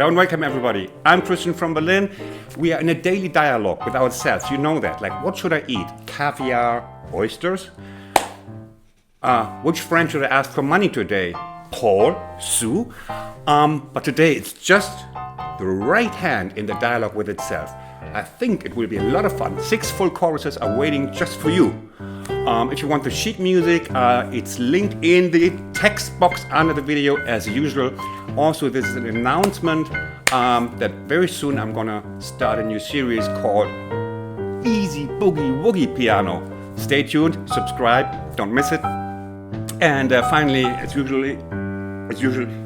Hello and welcome everybody. I'm Christian from Berlin. We are in a daily dialogue with ourselves. You know that. Like, what should I eat? Caviar, oysters? Which friend should I ask for money today? Paul, Sue? But today it's just the right hand in the dialogue with itself. I think it will be a lot of fun. 6 full choruses are waiting just for you. If you want the sheet music, it's linked in the text box under the video as usual. Also, this is an announcement that very soon I'm gonna start a new series called Easy Boogie Woogie Piano. Stay tuned, subscribe, don't miss it. And finally, as usual,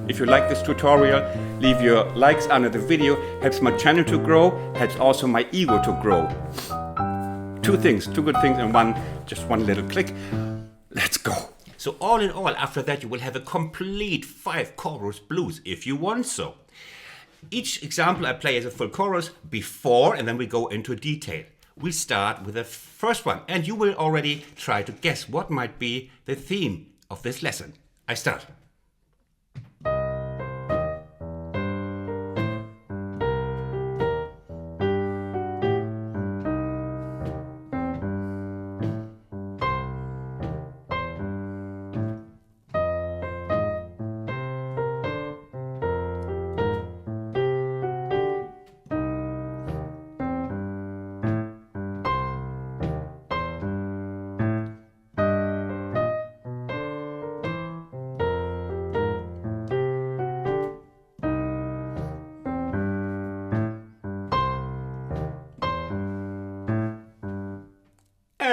if you like this tutorial, leave your likes under the video. Helps my channel to grow, helps also my ego to grow. Two good things in one, just one little click. Let's go. So all in all, after that you will have a complete 5 chorus blues if you want so. Each example I play as a full chorus before, and then we go into detail. We start with the first one, and you will already try to guess what might be the theme of this lesson. I start.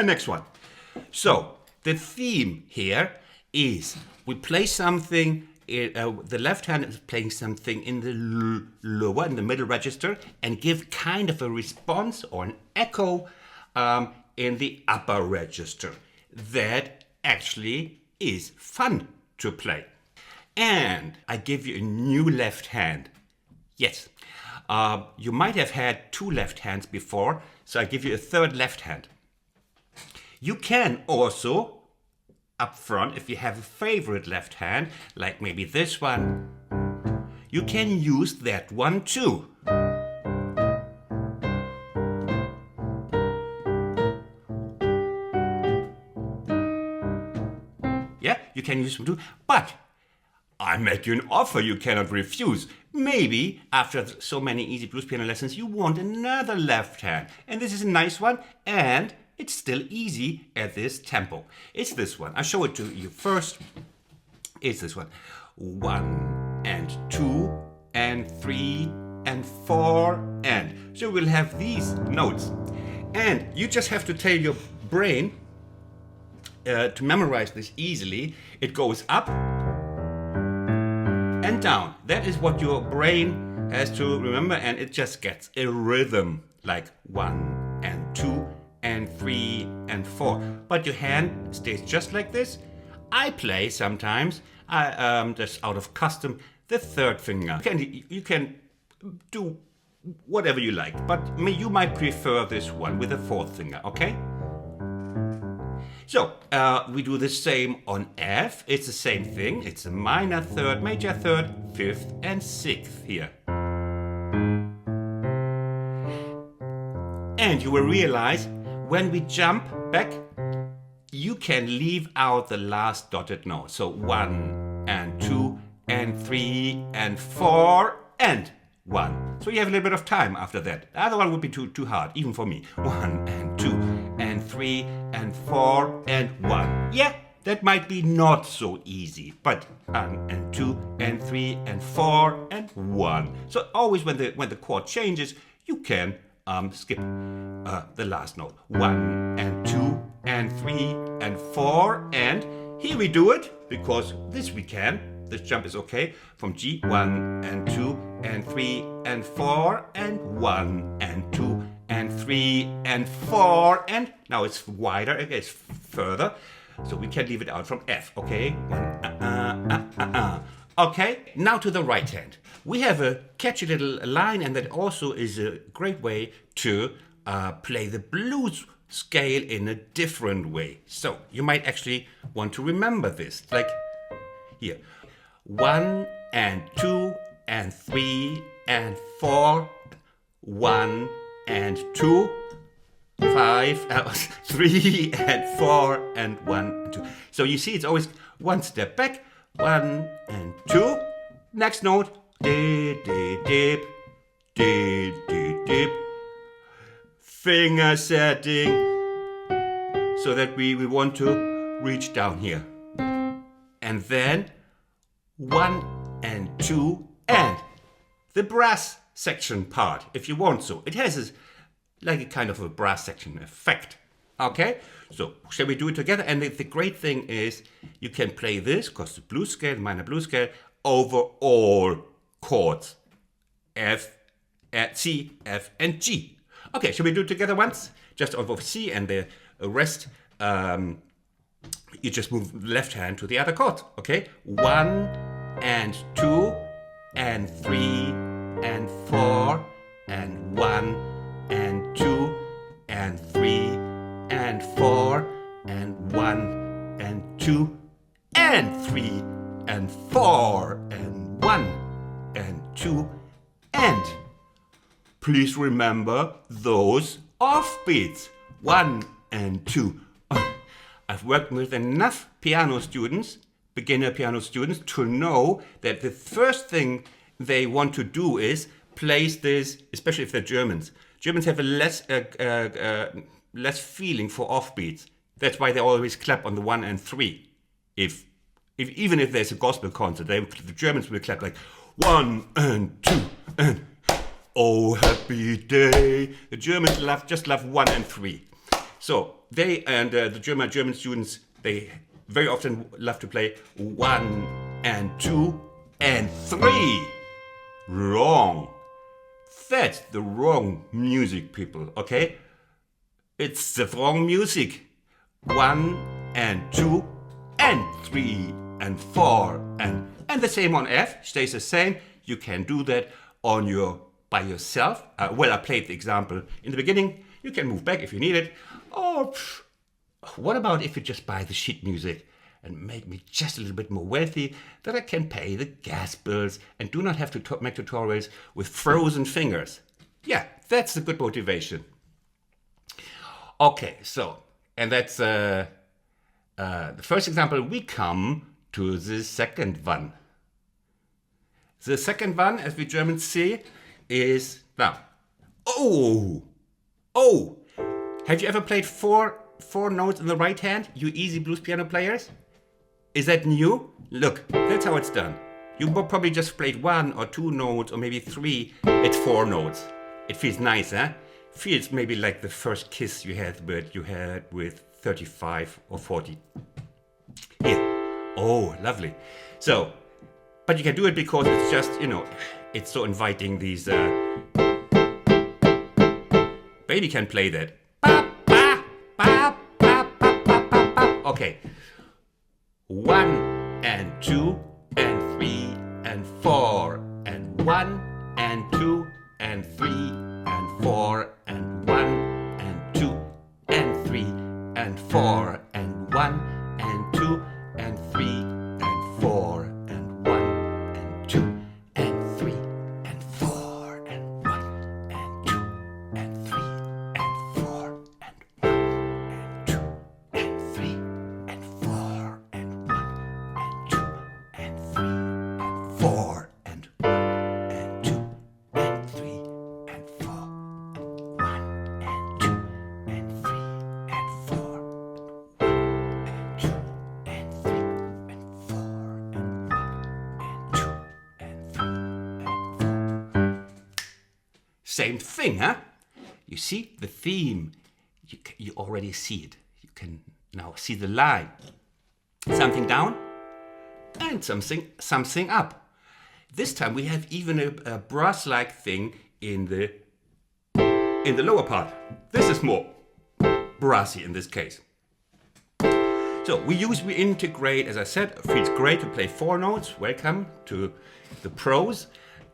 Next one. So the theme here is we play something, the left hand is playing something in the lower, in the middle register, and give kind of a response or an echo in the upper register. That actually is fun to play. And I give you a new left hand. Yes, you might have had 2 left hands before, so I give you a third left hand. You can also, up front, if you have a favorite left hand, like maybe this one, you can use that one too. Yeah, you can use them too, but I make you an offer you cannot refuse. Maybe after so many easy blues piano lessons, you want another left hand, and this is a nice one, and it's still easy at this tempo. It's this one. I'll show it to you first. It's this one. 1 and 2 and 3 and 4 and. So we'll have these notes. And you just have to tell your brain to memorize this easily. It goes up and down. That is what your brain has to remember, and it just gets a rhythm like 1 and 2 and 3 and 4, but your hand stays just like this. I play sometimes, just out of custom, the third finger. You can do whatever you like, but you might prefer this one with the 4th finger, okay? So, we do the same on F. It's the same thing. It's a minor third, major third, 5th and 6th here. And you will realize when we jump back, you can leave out the last dotted note. So 1 and 2 and 3 and 4 and 1. So you have a little bit of time after that. The other one would be too hard, even for me. 1 and 2 and 3 and 4 and 1. Yeah, that might be not so easy, but 1 and 2 and 3 and 4 and 1. So always when the chord changes, you can skip the last note. 1 and 2 and 3 and 4 and here we do it because this we can. This jump is okay from G. 1 and 2 and 3 and 4 and 1 and 2 and 3 and 4 and now it's wider, okay, it's further, so we can leave it out from F. Okay, 1 Okay, now to the right hand. We have a catchy little line, and that also is a great way to play the blues scale in a different way. So you might actually want to remember this, like here. 1 and 2 and 3 and 4, 1 and 2, 5, 3 and 4 and 1 and 2. So you see it's always one step back, 1 and 2. Next note, dip, dip, dip, dip, dip, dip. Finger setting so that we want to reach down here. And then 1 and 2 and the brass section part, if you want so. It has like a kind of a brass section effect. Okay, so shall we do it together? And the great thing is you can play this, because the blues scale, minor blues scale, over all chords. F, C, F, and G. Okay, shall we do it together once? Just over C and the rest, you just move the left hand to the other chord. Okay, 1 and 2 and 3 and 4 and 1 and 2 and 3 and 4 and 1 and 2 and 3 and 4 and 1 and 2 and please remember those offbeats. 1 and 2. I've worked with enough piano students, beginner piano students, to know that the first thing they want to do is place this, especially if they're Germans. Germans have a less feeling for offbeats. That's why they always clap on the 1 and 3. Even if there's a gospel concert, the Germans will clap like 1 and 2 and oh happy day. The Germans just love 1 and 3. So they and the German students, they very often love to play 1 and 2 and 3. Wrong. That's the wrong music, people, okay? It's the wrong music. 1 and 2 and 3 and 4 and the same on F stays the same. You can do that by yourself. Well, I played the example in the beginning. You can move back if you need it. Or what about if you just buy the sheet music and make me just a little bit more wealthy, that I can pay the gas bills and do not have to make tutorials with frozen fingers. Yeah, that's a good motivation. Okay, so, and that's the first example. We come to the second one. The second one, as we Germans say, is now. Oh! Have you ever played four notes in the right hand, you easy blues piano players? Is that new? Look, that's how it's done. You probably just played 1 or 2 notes or maybe 3. It's 4 notes. It feels nice, huh? Feels maybe like the first kiss you had with 35 or 40. Here. Oh, lovely. So, but you can do it because it's just, it's so inviting. These baby can play that. Okay. 1 and 2 and 3 and 4 and 1 and 2 and 3 and 4 and 1 and 2 and 3 and 4 and 1 and 2 and 3 and 4 and 1 and 2 and 3 and 4 and 1 and 2 and 3 and 4 and 1 and 2 and 3 and 4 and 1 and 2 and 3 and 4 and 1 and 2 and 3 and 4 and 1 and 2 and 3 and 4 and 2 and 3 and 4 and 1 and 2 and 3 and 4. Same thing, huh? You see the theme. You already see it. You can now see the line. Something down and something up. This time we have even a brass-like thing in the lower part. This is more brassy in this case. So we integrate, as I said. It feels great to play 4 notes. Welcome to the pros.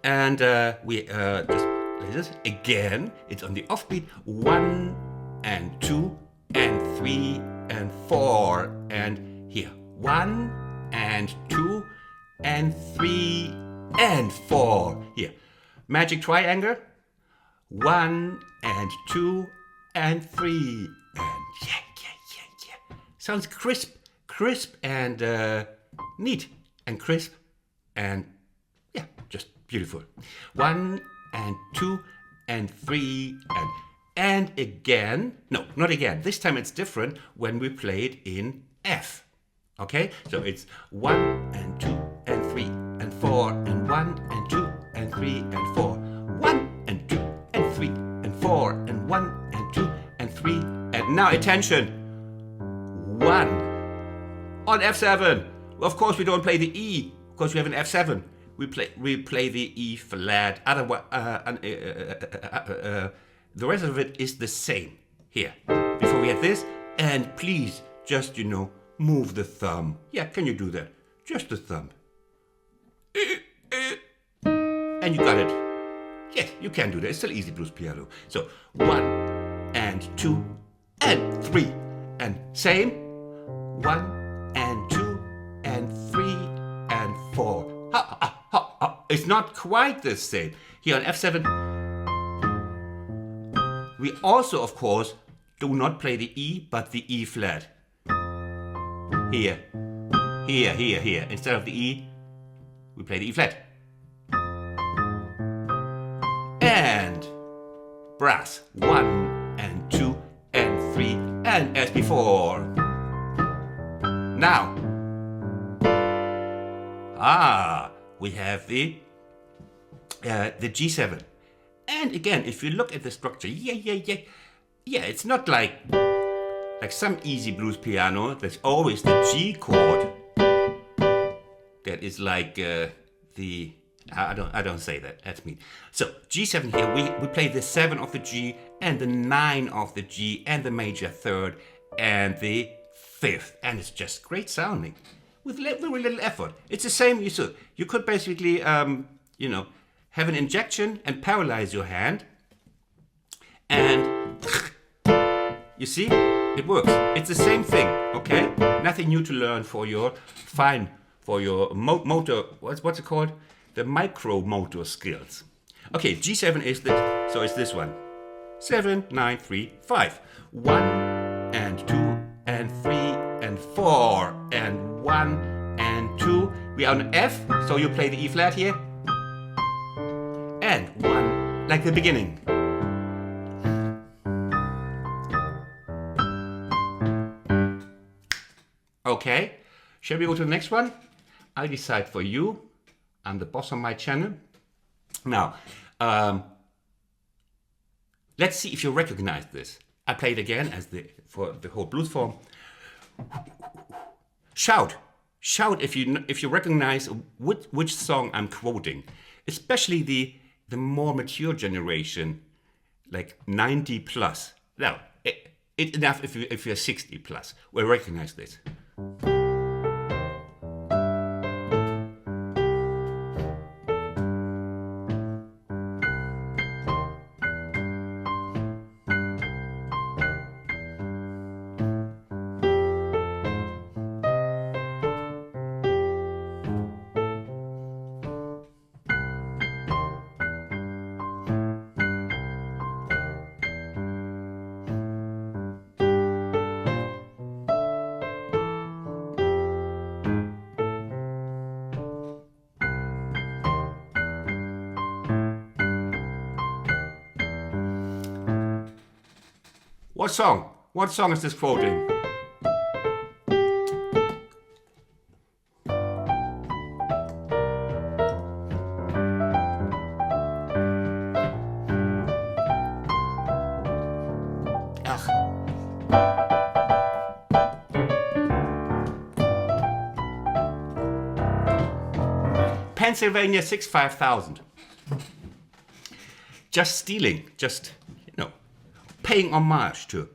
And we just play this again. It's on the offbeat. 1 and 2 and 3 and 4 and here. 1 and 2 and 3 and 4 here. Magic triangle. 1 and 2 and 3 and yeah. Sounds crisp and neat and crisp and yeah, just beautiful. 1 and 2 and 3 and again. No, not again. This time it's different when we play it in F. Okay, so it's 1 and 2 and 3 and 4 and 1 and 2 and 3 and 4. 1 and 2 and 3 and 4 and 1 and 2 and 3 and now attention. 1 on F7. Of course we don't play the E because we have an F7. We play the E flat. Otherwise, the rest of it is the same here. Before we had this, and please just move the thumb. Yeah, can you do that? Just the thumb. And you got it. Yes, you can do that. It's still easy blues piano. So 1 and 2 and 3 and same. 1 and 2 and 3 and 4. It's not quite the same. Here on F7, we also, of course, do not play the E, but the E flat. Here. Instead of the E, we play the E flat. And brass. 1 and 2 and 3 and as before. Now. We have the G7. And again, if you look at the structure, it's not like some easy blues piano. There's always the G chord. That is like I don't say that. That's me. So G7 here, we play the 7 of the G and the 9 of the G and the major third and the 5th, and it's just great sounding. With very little effort. It's the same you could basically, have an injection and paralyze your hand. And you see, it works. It's the same thing, okay? Nothing new to learn for your motor, what's it called? The micro motor skills. Okay, G7 is this, so it's this one. 7, 9, 3, 5. 1 and 2 and 3 and 4 and 1 and 2. We are on F, so you play the E flat here. And 1, like the beginning. Okay, shall we go to the next one? I decide for you. I'm the boss on my channel. Now, let's see if you recognize this. I play it again for the whole blues form. Shout if you recognize which song I'm quoting, especially the more mature generation, like 90 plus. Now, it's enough if you're 60 plus. Will recognize this. What song? What song is this quoting? Pennsylvania 65000. Just stealing, just paying homage to.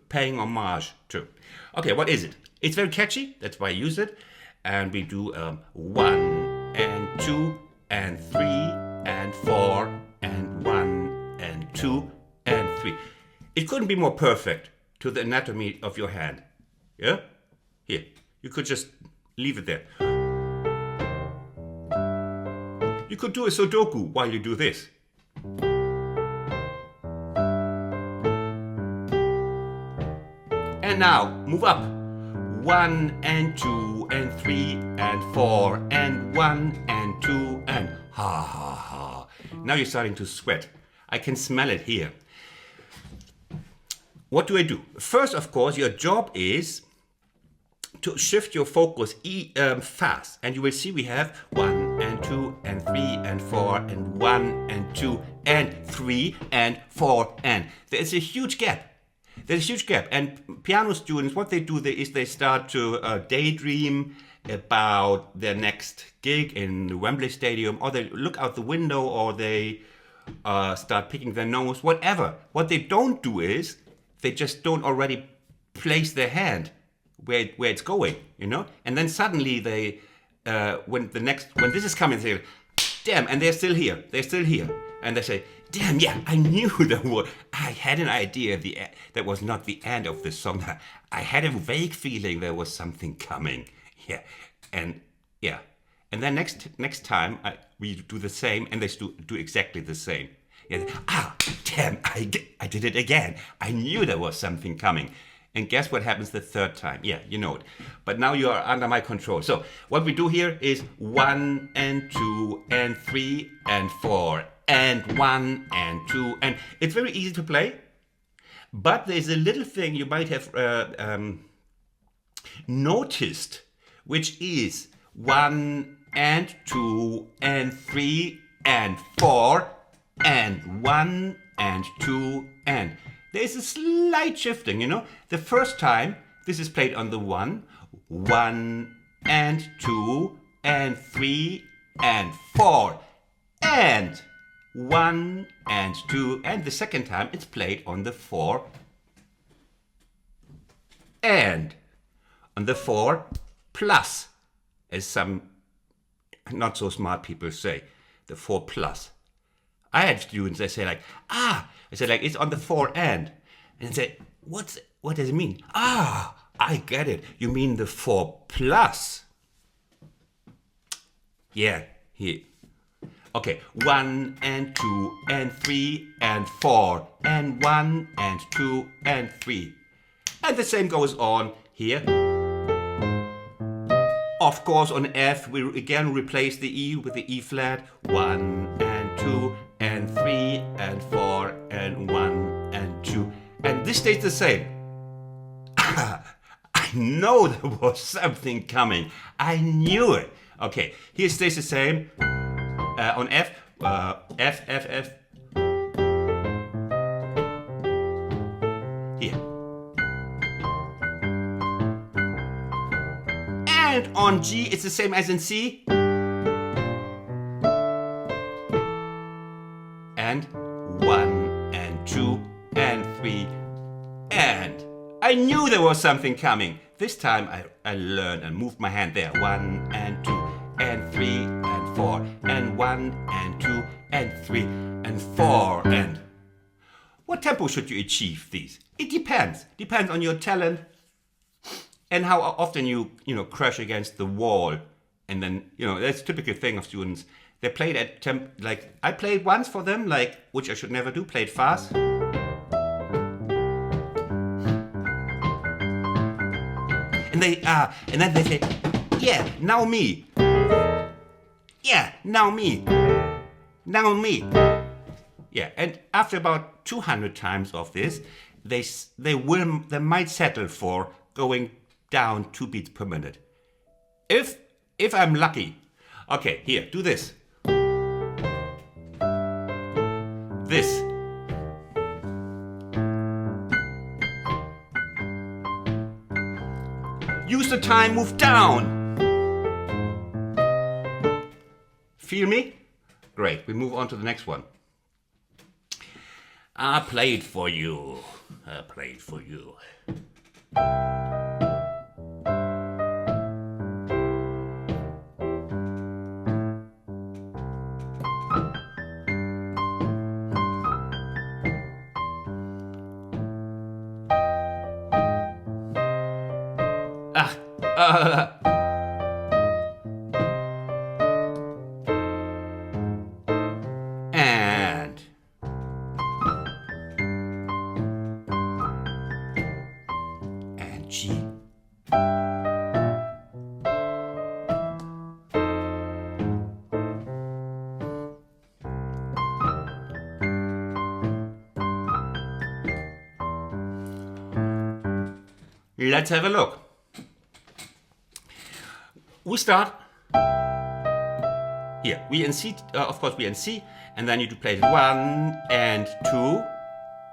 Okay, what is it? It's very catchy, that's why I use it. And we do 1 and 2 and 3 and 4 and 1 and 2 and 3. It couldn't be more perfect to the anatomy of your hand. Yeah? Here, you could just leave it there. You could do a Sudoku while you do this. And now, move up. 1 and 2 and 3 and 4 and 1 and 2 and ha ha ha. Now you're starting to sweat. I can smell it here. What do I do? First, of course, your job is to shift your focus fast. And you will see we have 1 and 2 and 3 and 4 and 1 and 2 and 3 and 4 and. There's a huge gap. There's a huge gap. And piano students, what they do is they start to daydream about their next gig in the Wembley Stadium, or they look out the window, or they start picking their nose, whatever. What they don't do is they just don't already place their hand where it's going, you know? And then suddenly they, when this is coming, they say, damn, and they're still here. And they say, damn, yeah, I knew I had an idea that was not the end of the song. I had a vague feeling there was something coming. Yeah, and then next time we do the same, and they do exactly the same. Yeah, damn, I did it again. I knew there was something coming. And guess what happens the third time? Yeah, you know it. But now you are under my control. So what we do here is 1 and 2 and 3 and 4 and 1 and 2. And it's very easy to play. But there's a little thing you might have noticed, which is 1 and 2 and 3 and 4 and 1 and 2 and. There's a slight shifting, you know. The first time, this is played on the 1, 1 and 2 and 3 and 4 and 1 and 2, and the second time it's played on the 4 and on the 4 plus, as some not so smart people say, the 4 plus. I had students, they say like, I said like, it's on the 4 and they say, what does it mean? I get it. You mean the 4 plus. Yeah, here. Okay, 1 and 2 and 3 and 4 and 1 and 2 and 3. And the same goes on here. Of course, on F, we again replace the E with the E flat. 1 and 2 and 3 and 4 and 1 and 2. And this stays the same. I know there was something coming. I knew it. Okay, here stays the same. On F, F, F, F. Here. And on G, it's the same as in C. And 1 and 2 and 3 and. I knew there was something coming. This time I learned and moved my hand there. 1 and 2 and 3 and 4 and 1 and 2 and 3 and 4 and. What tempo should you achieve these? It depends. Depends on your talent and how often you crash against the wall. And then, that's a typical thing of students. They played at like I played once for them, like, which I should never do, played fast. And then they say, yeah, now me. Yeah, now me. Now me. Yeah, and after about 200 times of this, they might settle for going down 2 beats per minute. If I'm lucky. Okay, here, do this. This. Use the time, move down. Feel me? Great, we move on to the next one. I played for you. I played for you. G. Let's have a look. We start here. We in C, of course, we in C, and then you do play 1 and 2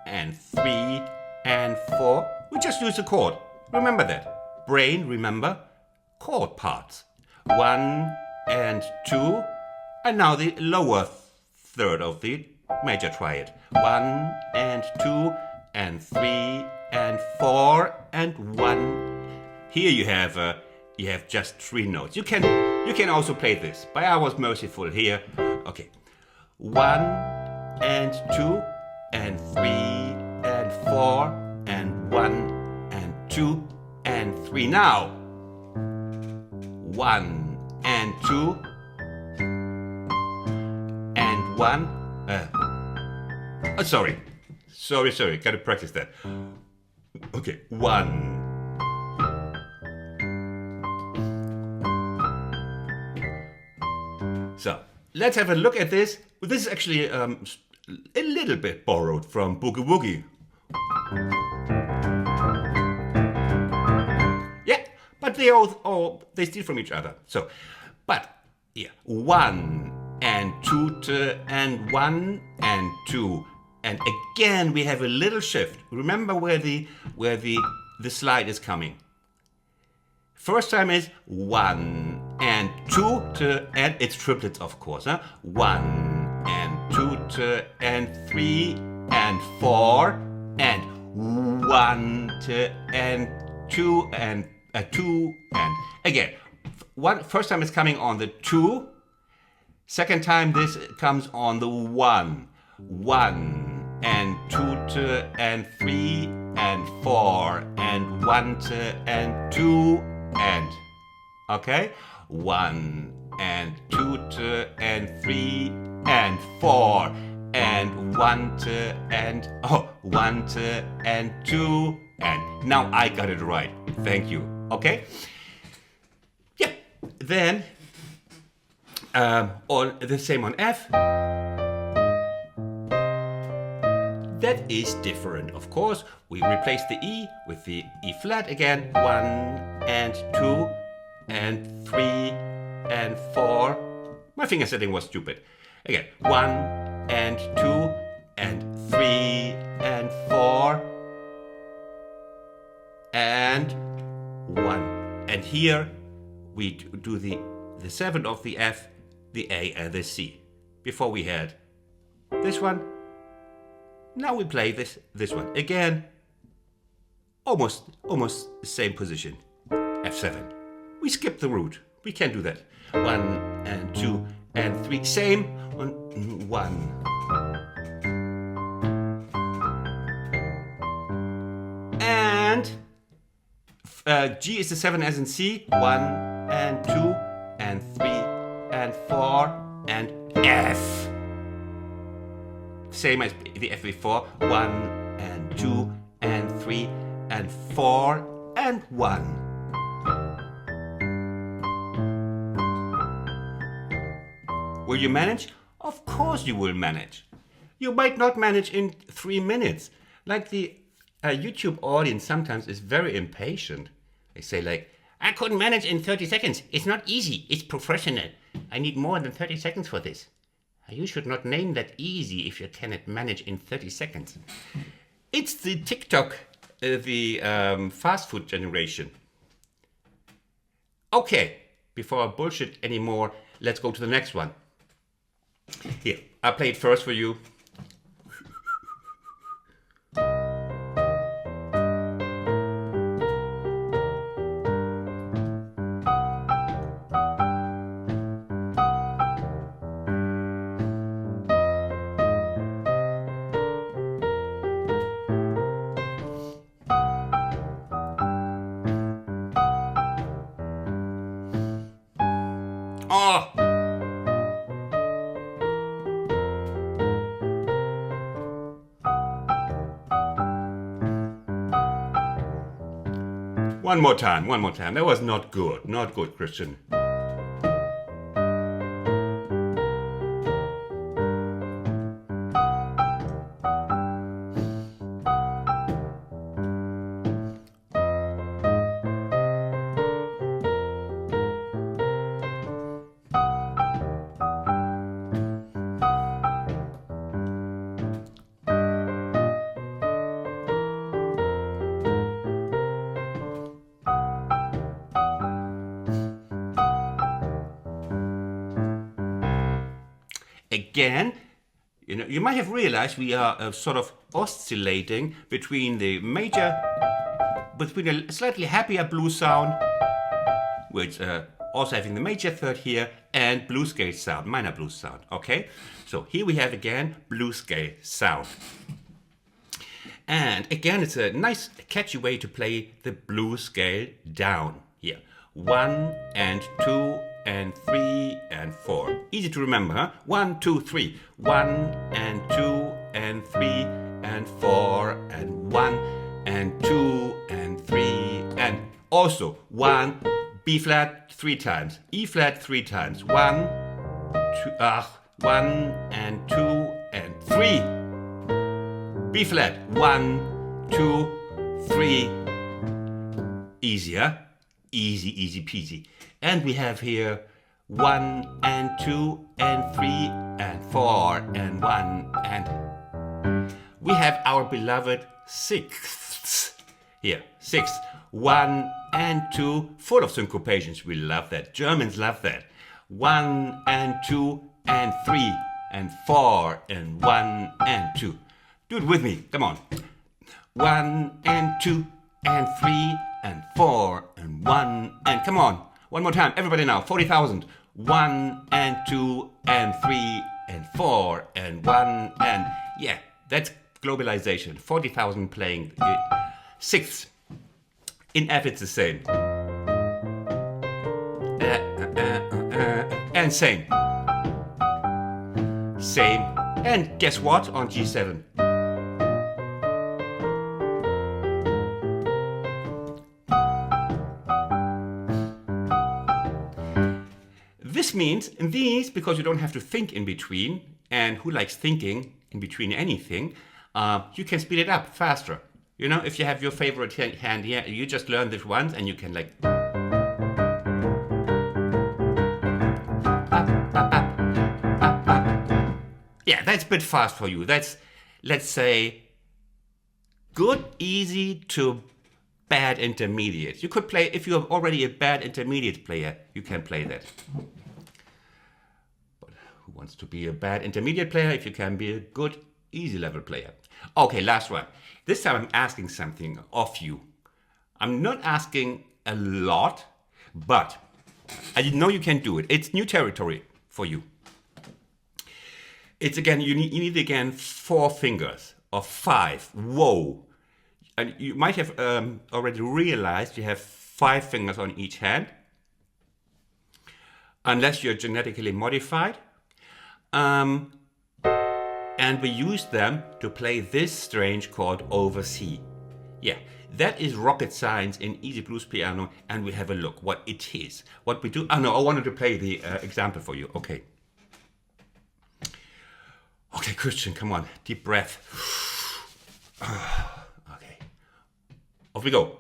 and 3 and 4. We just use the chord. Remember that. Brain, remember chord parts. 1 and 2, and now the lower third of the major triad. 1 and 2 and 3 and 4 and 1. Here you have just 3 notes. You can also play this, but I was merciful here. Okay. 1 and 2 and 3 and 4 and 1 and 2 and 3. Now 1 and 2 and 1. Sorry. Gotta practice that. Okay, 1. So let's have a look at this. This is actually a little bit borrowed from Boogie Woogie. Yeah, but they steal from each other. So, but yeah, 1 and 2 and 1 and 2. And again, we have a little shift. Remember where the slide is coming. First time is 1 and 2 and it's triplets, of course. 1 and 2 and 3 and 4 and 1 and 2 and 2 and again. First time is coming on the 2. Second time this comes on the 1. 1 and 2 and 3 and 4 and 1 and 2 and okay, 1 and 2 and 3 and 4 and 1 and 1 and 2 and now I got it right. Thank you. Okay. Yeah. Then on the same on F. That is different, of course. We replace the E with the E flat again. 1 and 2 and 3 and 4. My finger setting was stupid. Again, 1 and 2 and 3 and 4 and 1. And here we do the 7th of the F, the A and the C. Before we had this one. Now we play this one again, almost the same position, F7. We skip the root. We can do that. 1 and 2 and 3, same on 1. And G is the 7 as in C. 1 and 2 and 3 and 4 and F. Same as the F before. 1 and 2 and 3 and 4 and 1. Will you manage? Of course you will manage. You might not manage in 3 minutes. Like the YouTube audience sometimes is very impatient. They say like, I couldn't manage in 30 seconds. It's not easy. It's professional. I need more than 30 seconds for this. You should not name that easy if you cannot manage in 30 seconds. It's the TikTok, the fast food generation. Okay, before I bullshit anymore, let's go to the next one. Here, I play it first for you. One more time, one more time. That was not good. Not good, Christian. Again, you might have realized we are sort of oscillating between between a slightly happier blues sound, which also having the major third here, and blues scale sound, minor blues sound. Okay, so here we have again blues scale sound, and again it's a nice catchy way to play the blues scale down here. 1 and 2 and 3 and 4. Easy to remember, huh? 1, 2, 3. 1 and 2 and 3 and 4 and 1 and 2 and 3 and also 1 B flat 3 times, E flat 3 times. 1, 1 and 2 and 3. B flat 1, 2, 3. Easier. Easy, easy peasy. And we have here 1 and 2 and 3 and 4 and 1 and we have our beloved sixths here. Sixth, 1 and 2, full of syncopations. We love that. Germans love that. 1 and 2 and 3 and 4 and 1 and 2. Do it with me. Come on. 1 and 2 and 3 and 4 and 1 and come on. One more time. Everybody now. 40,000. 1 and 2 and 3 and 4 and 1 and yeah, that's globalization. 40,000 playing sixths. In F it's the same. And same. Same. And guess what on G7? This means these, because you don't have to think in between, and who likes thinking in between anything, you can speed it up faster. You know, if you have your favorite hand here, you just learn this once and you can like... Yeah, that's a bit fast for you. That's, let's say, good, easy to bad intermediate. You could play, if you're already a bad intermediate player, you can play that. But who wants to be a bad intermediate player if you can be a good, easy level player? Okay, last one. This time I'm asking something of you. I'm not asking a lot, but I know you can do it. It's new territory for you. It's again, you need again 4 fingers or 5. Whoa. And you might have already realized you have 5 fingers on each hand, unless you're genetically modified. And we use them to play this strange chord over C. Yeah, that is rocket science in easy blues piano, and we have a look what it is. What we do. Oh no, I wanted to play the example for you. Okay. Okay, Christian, come on, deep breath. Okay, off we go.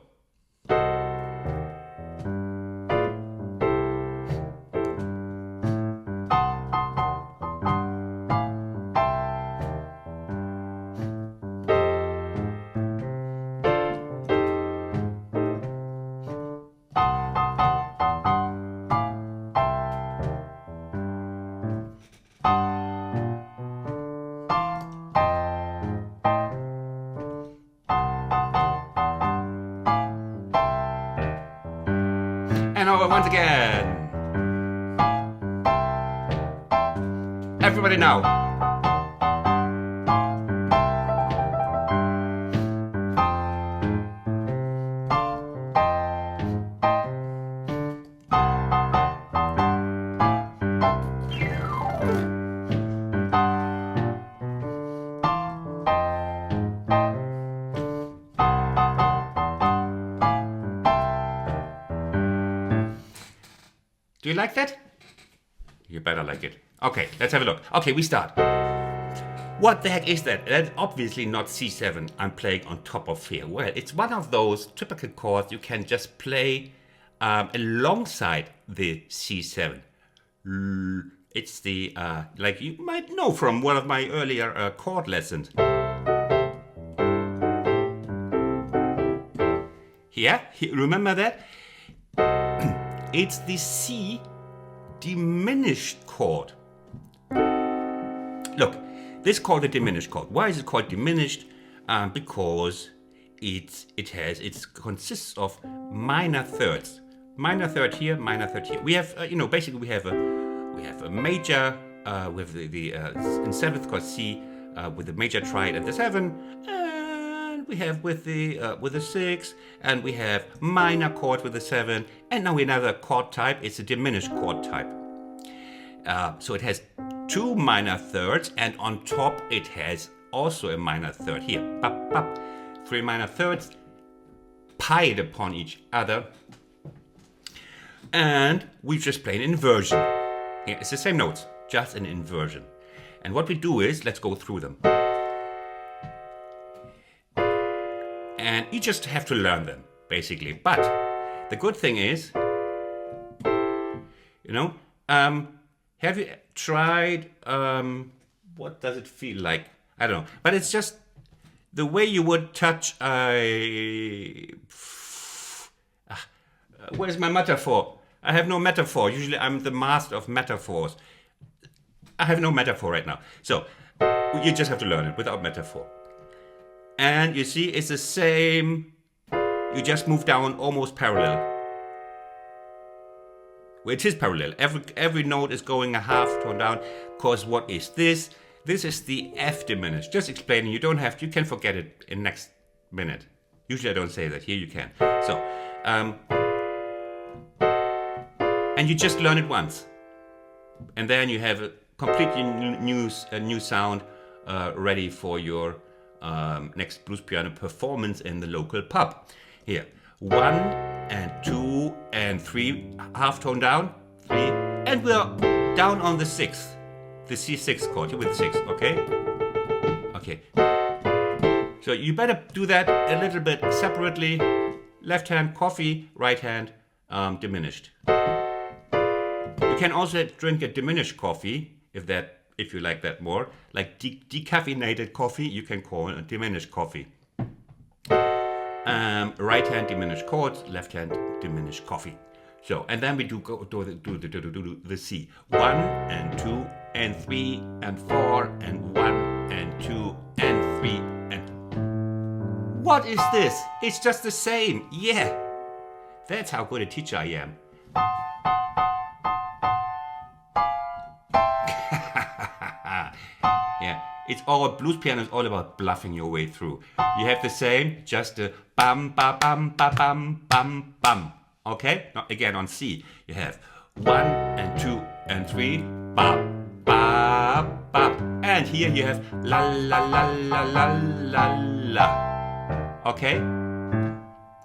And over once again. Everybody now. Do you like that? You better like it. Okay, let's have a look. Okay, we start. What the heck is that? That's obviously not C7 I'm playing on top of here. Well, it's one of those typical chords you can just play alongside the C7. It's the, like you might know from one of my earlier chord lessons. Here, remember that? It's the C diminished chord. Look, this is called a diminished chord. Why is it called diminished? Because it consists of minor thirds. Minor third here, minor third here. We have, basically we have a major with the in seventh chord C with the major triad at the 7, and we have with the 6, and we have minor chord with the 7, and now another chord type. It's a diminished chord type. So it has 2 minor thirds, and on top it has also a minor third here. Bop, bop. 3 minor thirds piled upon each other, and we just play an inversion. Here, it's the same notes, just an inversion. And what we do is, let's go through them. And you just have to learn them, basically. But the good thing is, have you tried, what does it feel like? I don't know. But it's just the way you would touch a... where's my metaphor? I have no metaphor. Usually I'm the master of metaphors. I have no metaphor right now. So you just have to learn it without metaphor. And you see, it's the same. You just move down almost parallel. Well, it is parallel. Every note is going a half tone down. Because what is this? This is the F diminished. Just explaining. You don't have to. You can forget it in next minute. Usually I don't say that. Here you can. So, and you just learn it once. And then you have a completely new sound ready for your next blues piano performance in the local pub. Here, 1 and 2 and 3, half tone down, 3, and we're down on the 6th, the C6 chord with 6, okay? Okay. So you better do that a little bit separately. Left hand coffee, right hand diminished. You can also drink a diminished coffee if you like that more, like decaffeinated coffee. You can call it a diminished coffee. Right hand diminished chords, left hand diminished coffee. So, and then we do the C. 1 and 2 and 3 and 4 and 1 and 2 and 3 and... What is this? It's just the same. Yeah. That's how good a teacher I am. Yeah, it's all blues piano is all about bluffing your way through. You have the same, just a bum ba bum ba bum bum bum. Okay? Now again on C, you have 1 and 2 and 3, ba ba ba. And here you have la la la la la la la. Okay?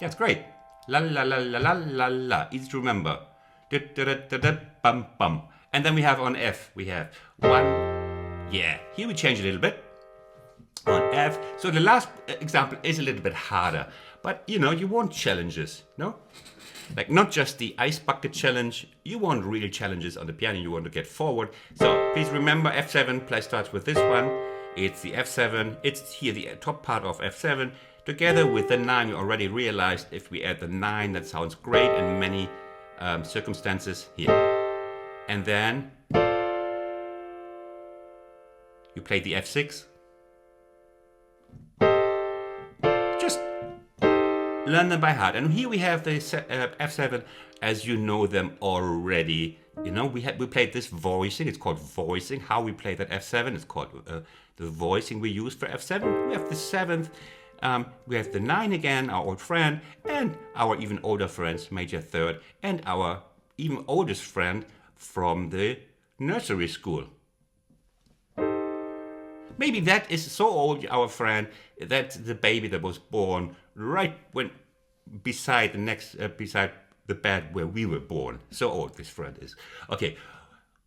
That's great. La la la la la la la. Easy to remember. Bum bum. And then we have on F, we have 1. Yeah, here we change a little bit on F. So the last example is a little bit harder, but you want challenges, no? Like not just the ice bucket challenge, you want real challenges on the piano, you want to get forward. So please remember F7 play starts with this one. It's the F7, it's here the top part of F7. Together with the 9, you already realized if we add the 9, that sounds great in many circumstances here. And then you play the F6. Just learn them by heart. And here we have the F7 as you know them already. We played this voicing. It's called voicing. How we play that F7 is called the voicing we use for F7. We have the 7th. We have the 9 again, our old friend, and our even older friends, major 3rd, and our even oldest friend from the nursery school. Maybe that is so old, our friend, that's the baby that was born right when beside the band where we were born. So old this friend is. Okay,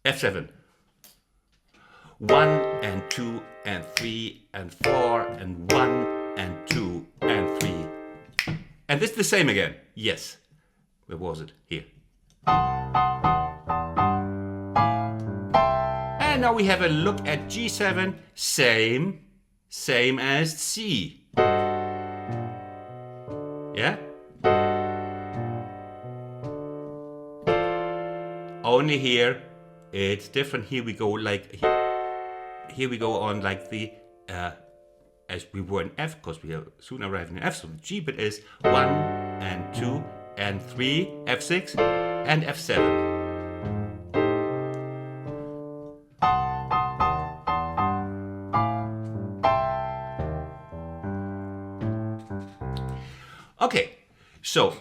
F7. 1 and 2 and 3 and 4 and 1 and 2 and 3. And this is the same again. Yes. Where was it? Here. And now we have a look at G7. Same as C. Yeah? Only here it's different. Here we go like here we go on like the as we were in F, because we are soon arriving in F. So the G bit is 1 and 2 and 3, F6 and F7. Okay, so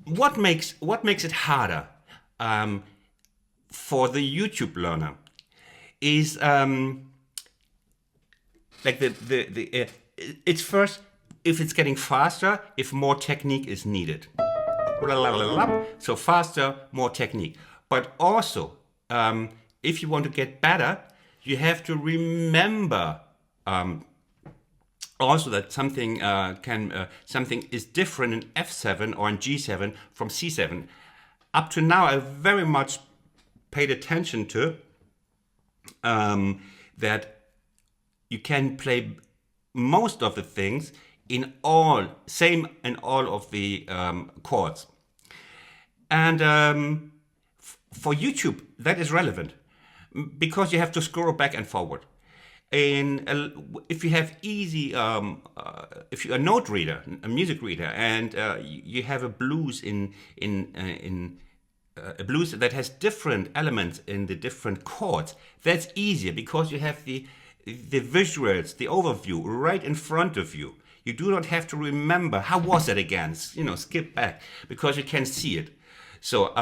what makes it harder for the YouTube learner is like it's first if it's getting faster, if more technique is needed. So faster, more technique. But also, if you want to get better, you have to remember also that something something is different in F7 or in G7 from C7. Up to now, I very much paid attention to that you can play most of the things in all of the chords, and for YouTube that is relevant because you have to scroll back and forward. If you have easy, if you're a note reader, a music reader, and you have a blues a blues that has different elements in the different chords, that's easier because you have the visuals, the overview right in front of you. You do not have to remember how was it again. Skip back because you can see it. So,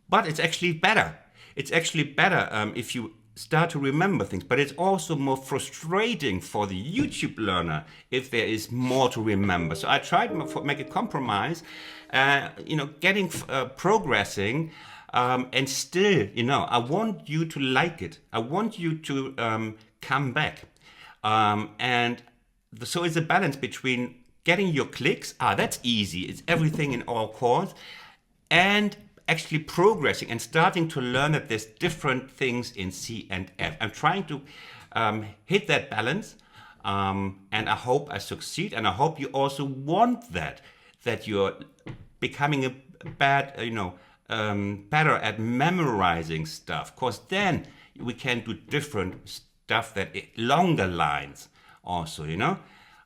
but it's actually better. It's actually better if you start to remember things, but it's also more frustrating for the YouTube learner if there is more to remember. So I tried to make a compromise, getting progressing, and still, I want you to like it. I want you to come back, so it's a balance between getting your clicks. That's easy. It's everything in all chords, and actually progressing and starting to learn that there's different things in C and F. I'm trying to hit that balance, and I hope I succeed, and I hope you also want that you're becoming better at memorizing stuff, because then we can do different stuff longer lines also,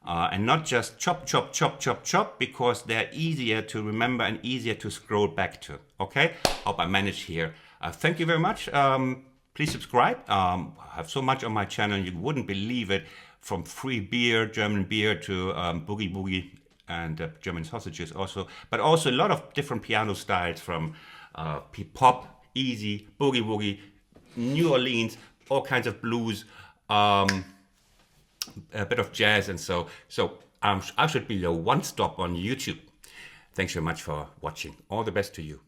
and not just chop, chop, chop, chop, chop, because they're easier to remember and easier to scroll back to. Okay, hope I managed here. Thank you very much. Please subscribe. I have so much on my channel, you wouldn't believe it, from free beer, German beer, to boogie boogie and German sausages also, but also a lot of different piano styles, from pop, easy, boogie woogie, New Orleans, all kinds of blues, a bit of jazz, and so I should be the one stop on YouTube. Thanks very much for watching. All the best to you.